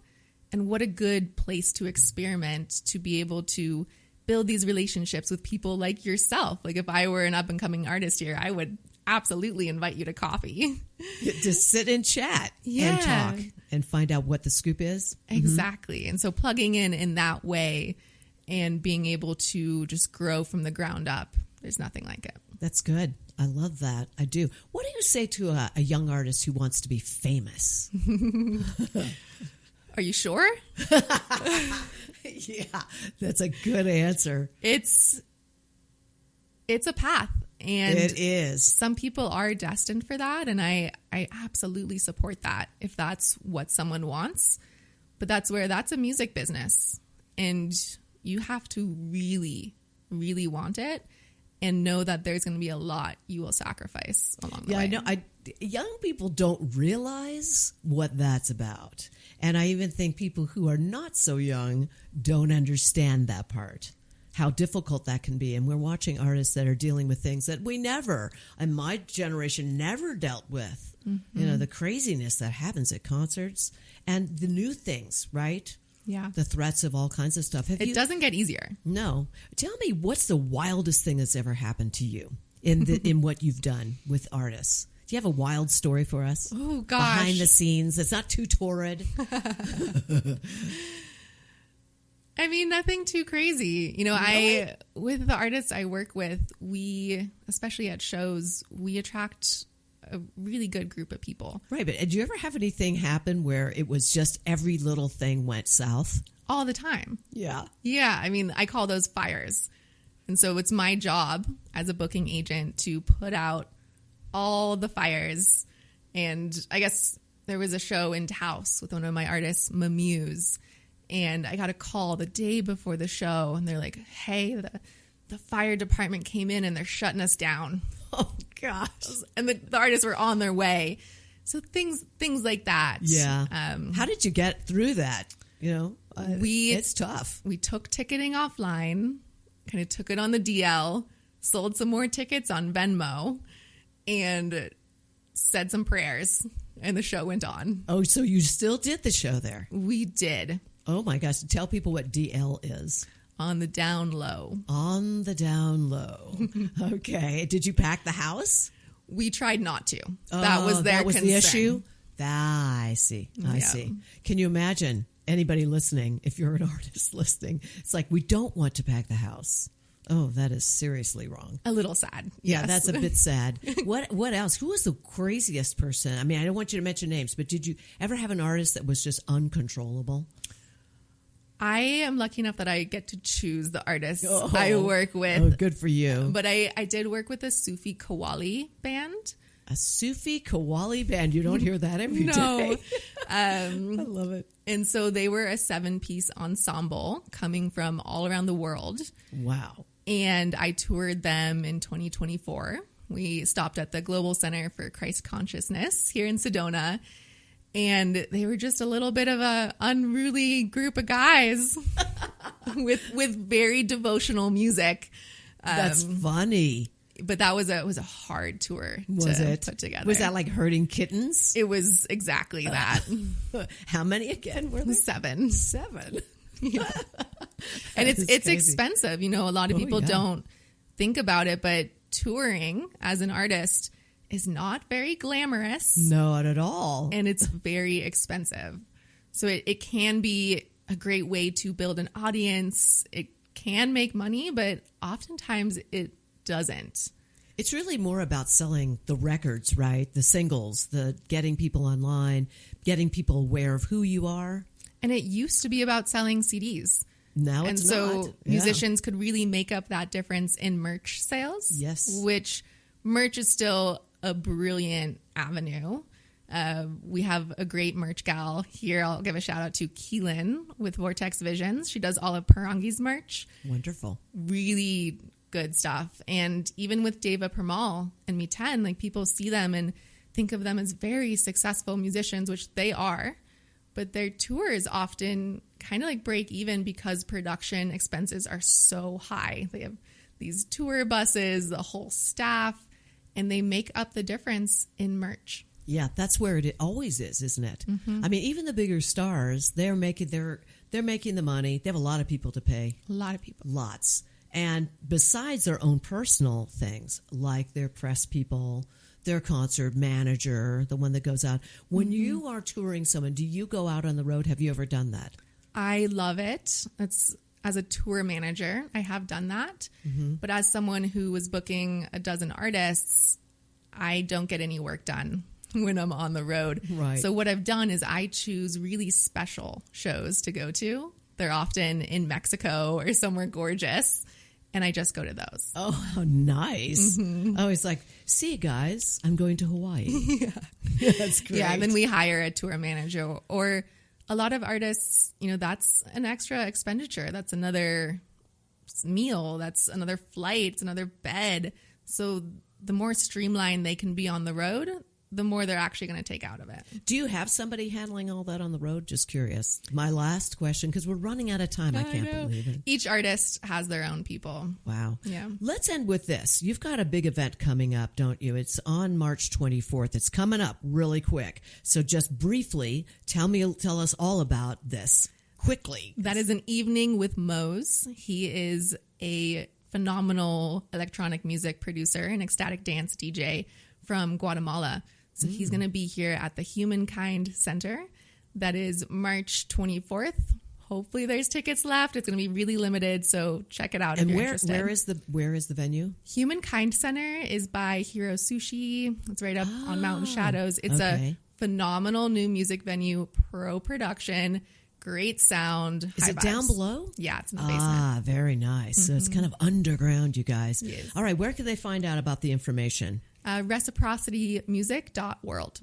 And what a good place to experiment, to be able to build these relationships with people like yourself. Like if I were an up-and-coming artist here, I would absolutely invite you to coffee. Just sit and chat and talk and find out what the scoop is. Exactly. And so plugging in that way and being able to just grow from the ground up, there's nothing like it. That's good. I love that. I do. What do you say to a young artist who wants to be famous? Are you sure? Yeah, that's a good answer. It's a path. And it is. Some people are destined for that. And I absolutely support that if that's what someone wants. But that's a music business. And you have to really, really want it and know that there's going to be a lot you will sacrifice along the way. Yeah, I know. Young people don't realize what that's about. And I even think people who are not so young don't understand that part, how difficult that can be. And we're watching artists that are dealing with things that we never, and my generation never dealt with. The craziness that happens at concerts and the new things, right? Yeah. The threats of all kinds of stuff. It doesn't get easier. No. Tell me, what's the wildest thing that's ever happened to you in what you've done with artists? Do you have a wild story for us? Oh, gosh. Behind the scenes. It's not too torrid. I mean, nothing too crazy. With the artists I work with, especially at shows, we attract a really good group of people. Right, but did you ever have anything happen where it was just every little thing went south? All the time. Yeah. Yeah, I mean, I call those fires. And so it's my job as a booking agent to put out all the fires. And I guess there was a show in Taos with one of my artists, Mamuse, and I got a call the day before the show, and they're like, hey, the fire department came in and they're shutting us down. Oh, gosh. And the artists were on their way. So things like that. Yeah. How did you get through that? It's tough. We took ticketing offline, kind of took it on the DL, sold some more tickets on Venmo, and said some prayers, and the show went on. Oh, so you still did the show there? We did. Oh, my gosh. Tell people what DL is. On the down low. On the down low. Okay. Did you pack the house? We tried not to. That was their concern. The issue? I see. I see. Can you imagine anybody listening, if you're an artist listening, it's like, we don't want to pack the house. Oh, that is seriously wrong. A little sad. Yeah, yes. That's a bit sad. What else? Who was the craziest person? I mean, I don't want you to mention names, but did you ever have an artist that was just uncontrollable? I am lucky enough that I get to choose the artists I work with. Oh, good for you. But I did work with a Sufi Qawwali band. A Sufi Qawwali band. You don't hear that every day. I love it. And so they were a 7-piece ensemble coming from all around the world. Wow. And I toured them in 2024. We stopped at the Global Center for Christ Consciousness here in Sedona. And they were just a little bit of a unruly group of guys with very devotional music. That's funny. But that was a hard tour to put together. Was that like herding kittens? It was exactly that. How many again were there? 7. 7. Yeah. And it's expensive. You know, a lot of people don't think about it, but touring as an artist is not very glamorous. Not at all. And it's very expensive. So it can be a great way to build an audience. It can make money, but oftentimes it doesn't. It's really more about selling the records, right? The singles, the getting people online, getting people aware of who you are. And it used to be about selling CDs. Now it's not. And so musicians could really make up that difference in merch sales. Yes. Which merch is still a brilliant avenue. We have a great merch gal here. I'll give a shout out to Keelan with Vortex Visions. She does all of Parangi's merch. Wonderful. Really good stuff. And even with Deva Permal and Me10, like people see them and think of them as very successful musicians, which they are. But their tours often kind of like break even because production expenses are so high. They have these tour buses, the whole staff, and they make up the difference in merch. Yeah, that's where it always is, isn't it? Mm-hmm. I mean, even the bigger stars, they're making the money. They have a lot of people to pay. A lot of people. Lots. And besides their own personal things, like their press people, their concert manager, the one that goes out. When you are touring someone, do you go out on the road? Have you ever done that? I love it. As a tour manager, I have done that. Mm-hmm. But as someone who was booking a dozen artists, I don't get any work done when I'm on the road. Right. So what I've done is I choose really special shows to go to. They're often in Mexico or somewhere gorgeous. And I just go to those. Oh, how nice. Mm-hmm. Oh, it's like, see, guys, I'm going to Hawaii. Yeah. That's great. Yeah, and then we hire a tour manager. Or a lot of artists, you know, that's an extra expenditure. That's another meal. That's another flight. It's another bed. So the more streamlined they can be on the road, the more they're actually going to take out of it. Do you have somebody handling all that on the road? Just curious. My last question, because we're running out of time. I can't believe it. Each artist has their own people. Wow. Yeah. Let's end with this. You've got a big event coming up, don't you? It's on March 24th. It's coming up really quick. So just briefly, tell us all about this quickly. That is an evening with Mose. He is a phenomenal electronic music producer and ecstatic dance DJ from Guatemala. So he's going to be here at the Humankind Center. That is March 24th. Hopefully there's tickets left. It's going to be really limited, so check it out if you're interested. Where is the venue? Humankind Center is by Hiro Sushi. It's right up on Mountain Shadows. It's a phenomenal new music venue, pro production, great sound. Is it vibes. Down below? Yeah, it's in the basement. Ah, very nice. Mm-hmm. So it's kind of underground, you guys. Yes. All right, where can they find out about the information? Reciprocitymusic.world.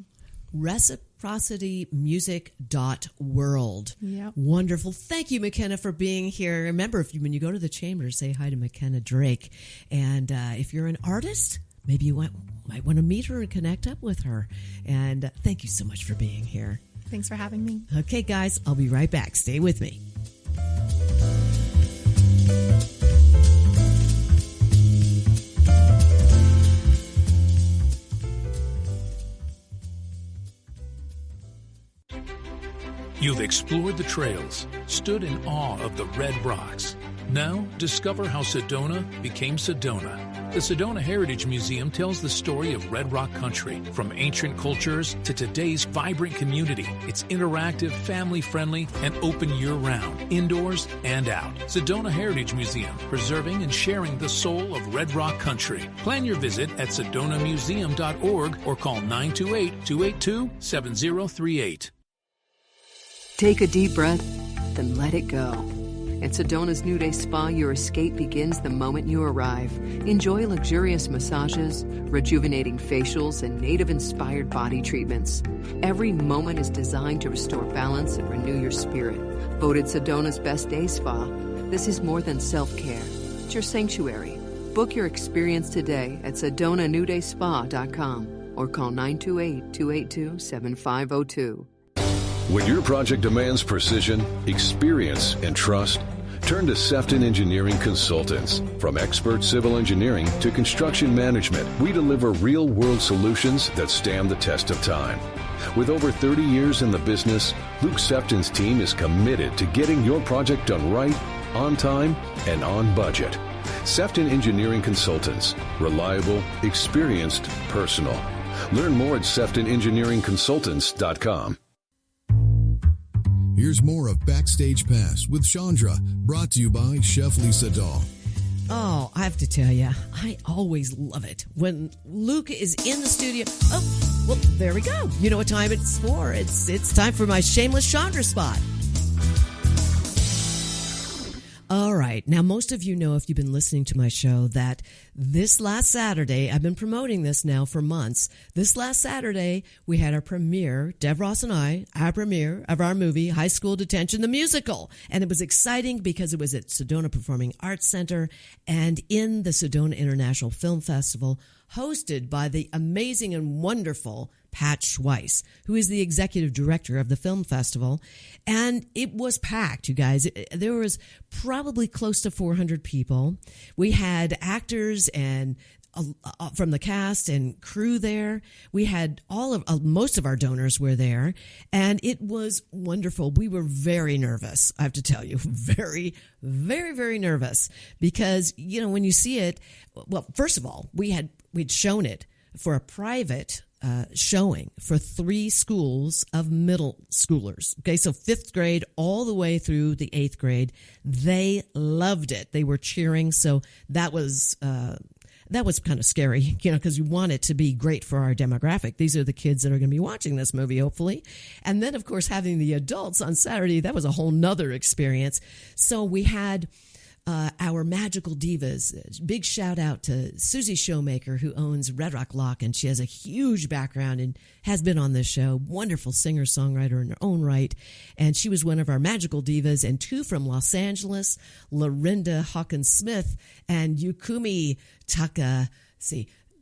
Reciprocitymusic.world. Yep. Wonderful. Thank you, Makenna, for being here. Remember, when you go to the chamber, say hi to Makenna Drake. And if you're an artist, maybe you might want to meet her and connect up with her. And thank you so much for being here. Thanks for having me. Okay, guys, I'll be right back. Stay with me. You've explored the trails, stood in awe of the red rocks. Now, discover how Sedona became Sedona. The Sedona Heritage Museum tells the story of Red Rock country, from ancient cultures to today's vibrant community. It's interactive, family-friendly, and open year-round, indoors and out. Sedona Heritage Museum, preserving and sharing the soul of Red Rock country. Plan your visit at sedonamuseum.org or call 928-282-7038. Take a deep breath. breath and let it go. At Sedona's New Day Spa, your escape begins the moment you arrive. Enjoy luxurious massages, rejuvenating facials, and native-inspired body treatments. Every moment is designed to restore balance and renew your spirit. Voted Sedona's Best Day Spa, this is more than self-care. It's your sanctuary. Book your experience today at SedonaNewDaySpa.com or call 928-282-7502. When your project demands precision, experience, and trust, turn to Sefton Engineering Consultants. From expert civil engineering to construction management, we deliver real-world solutions that stand the test of time. With over 30 years in the business, Luke Sefton's team is committed to getting your project done right, on time, and on budget. Sefton Engineering Consultants. Reliable, experienced, personal. Learn more at SeftonEngineeringConsultants.com. Here's more of Backstage Pass with Shondra, brought to you by Chef Lisa Dahl. Oh, I have to tell you, I always love it when Luke is in the studio. Oh, well, there we go. You know what time it's for. It's time for my shameless Shondra spot. All right. Now, most of you know, if you've been listening to my show, that this last Saturday, I've been promoting this now for months. This last Saturday, we had our premiere, Dev Ross and I, our premiere of our movie, High School Detention, the musical. And it was exciting because it was at Sedona Performing Arts Center and in the Sedona International Film Festival, hosted by the amazing and wonderful Pat Schweiss, who is the executive director of the film festival. And it was packed, you guys. There was probably close to 400 people. We had actors and from the cast and crew there. We had most of our donors were there, and it was wonderful. We were very nervous, I have to tell you, very, very, very nervous because, you know, when you see it, well, first of all, we'd shown it for a private showing for 3 schools of middle schoolers. Okay, so 5th grade all the way through the 8th grade. They loved it. They were cheering. So that was kind of scary, you know, because you want it to be great for our demographic. These are the kids that are going to be watching this movie, hopefully. And then, of course, having the adults on Saturday, that was a whole nother experience. So we had our magical divas. Big shout out to Susie Showmaker, who owns Red Rock Lock, and she has a huge background and has been on this show. Wonderful singer-songwriter in her own right. And she was one of our magical divas. And 2 from Los Angeles, Lorinda Hawkins-Smith and Yukumi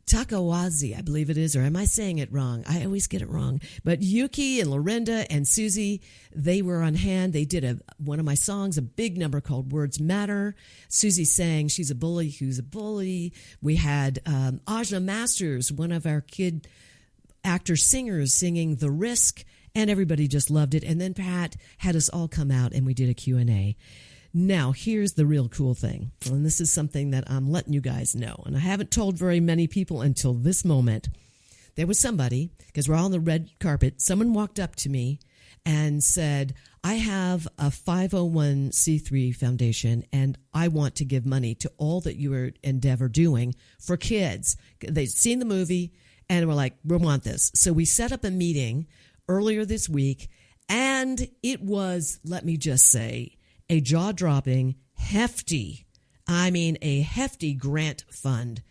Takawazi, I believe it is, or am I saying it wrong? I always get it wrong. But Yuki and Lorinda and Susie, they were on hand. They did one of my songs, a big number called Words Matter. Susie sang She's a Bully, Who's a Bully. We had Ajna Masters, one of our kid actor-singers, singing The Risk, and everybody just loved it. And then Pat had us all come out, and we did a Q&A. Now, here's the real cool thing, and this is something that I'm letting you guys know, and I haven't told very many people until this moment. There was somebody, because we're all on the red carpet, someone walked up to me and said, I have a 501c3 foundation, and I want to give money to all that you are Endeavor doing for kids. They'd seen the movie, and were like, we want this. So we set up a meeting earlier this week, and it was, let me just say, a jaw-dropping, hefty grant fund,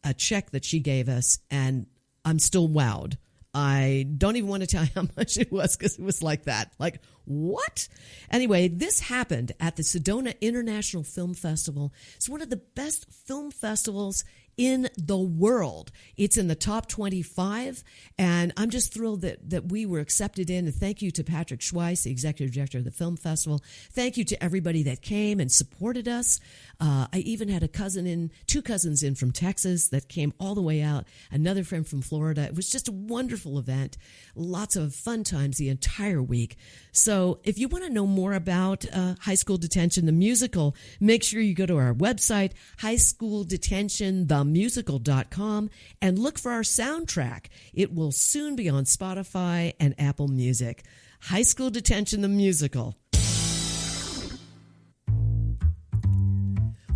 a check that she gave us, and I'm still wowed. I don't even want to tell you how much it was because it was like that. Like, what? Anyway, this happened at the Sedona International Film Festival. It's one of the best film festivals in the world. It's in the top 25, and I'm just thrilled that we were accepted in. And thank you to Patrick Schweiss, the executive director of the film festival. Thank you to everybody that came and supported us. I even had 2 cousins in from Texas that came all the way out, another friend from Florida. It was just a wonderful event. Lots of fun times the entire week. So if you want to know more about High School Detention, the musical, make sure you go to our website, highschooldetentionthemusical.com, and look for our soundtrack. It will soon be on Spotify and Apple Music. High School Detention, the musical.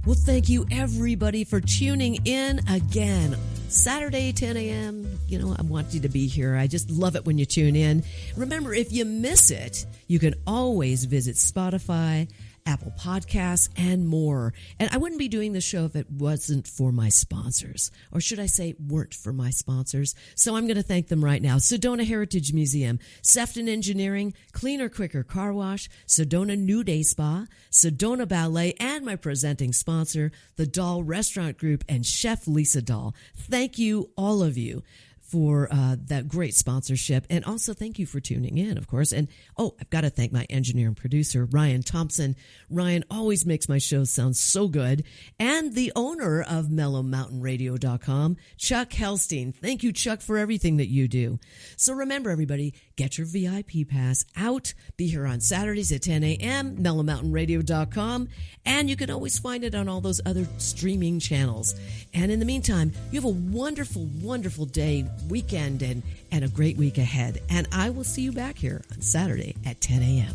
Well, thank you, everybody, for tuning in again. Saturday, 10 a.m. You know, I want you to be here. I just love it when you tune in. Remember, if you miss it, you can always visit Spotify, Apple Podcasts, and more. And I wouldn't be doing the show if it wasn't for my sponsors, or should I say weren't for my sponsors. So I'm going to thank them right now. Sedona Heritage Museum, Sefton Engineering, Cleaner Quicker Car Wash, Sedona New Day Spa, Sedona Ballet, and my presenting sponsor, the Dahl Restaurant Group and Chef Lisa Dahl. Thank you, all of you, for that great sponsorship. And also thank you for tuning in, of course. And, I've got to thank my engineer and producer, Ryan Thompson. Ryan always makes my shows sound so good. And the owner of MellowMountainRadio.com, Chuck Helstein. Thank you, Chuck, for everything that you do. So remember, everybody, get your VIP pass out. Be here on Saturdays at 10 a.m., MellowMountainRadio.com. And you can always find it on all those other streaming channels. And in the meantime, you have a wonderful, wonderful day, weekend, and a great week ahead. And I will see you back here on Saturday at 10 a.m.